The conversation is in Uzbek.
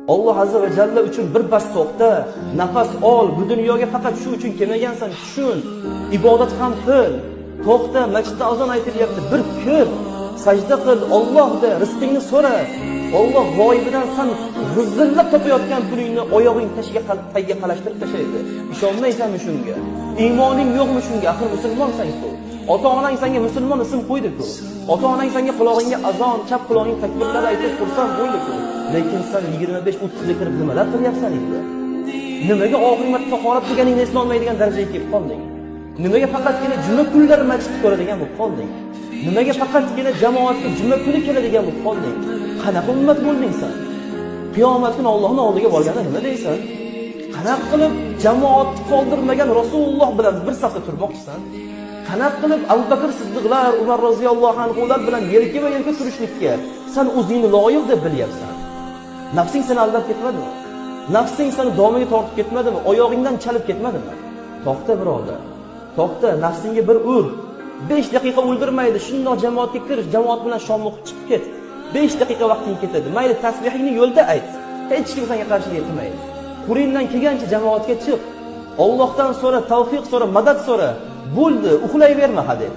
Alloh azza va jalla uchun bir bas to'xta, nafas ol. Bu dunyoga faqat shu uchun kelmagansan, tushun. Ibodat ham qil. To'xta, masjidda azon aytilyapti. Bir kir, sajda qil, Allohda rizqingni so'ra. Alloh g'oyibidan sen g'izillab topayotgan pulingni oyog'ing tagiga qalashtirib tashlaydi. Ishonmaysanmi shunga? Iymoning yo'qmi shunga? Axir musulmonsan-ku. Ota-onang senga musulmon ism qo'ydi-ku. Ota-onang senga qulog'ingga azon, chap qulog'ing takbirlar aytib tursan bo'ldi-ku. Lekin sen 25-30 kirib nimalar qilyapsan endi? Nimaga oxirgi marta tahorat deganingni eslolmaydigan darajaga kelib qolding? Nimaga faqatgina juma kunlari masjidga ko'radigan bo'lib qolding? Nimaga faqatgina jamoatga juma kuni keladigan bo'lib qolding? Qanaqa ummat bo'lding sen? Qiyomat kuni Allohning oldiga borganda nima deysan? Qanaqa qilib jamoatni qoldirmagan Rasululloh bilan bir safda turmoqchisan? Qanaqa qilib Abu Bakr Siddiqlar, Umar roziyallohu anhular bilan yelka-yelka turishlikka sen o'zingni loyiq deb bilyapsan? Nafsing seni aldab ketmadimi? Nafsing seni domiga tortib ketmadimi? Oyog'ingdan chalib ketmadimi? To'xta birodar. To'xta, nafsingga bir ur. 5 daqiqa o'ldirmaydi. Shundoq jamoatga kir, jamoat bilan shom o'qib chiqib ket. 5 daqiqa vaqting ketadi. Mayli tasbihingni yo'lda ayt. Hech kim senga qarshilik qilmaydi. Qo'lingdan kelgancha jamoatga chiq. Allohdan so'ra, tavfiq so'ra, madad so'ra. Bo'ldi, uxlayverma hadeb.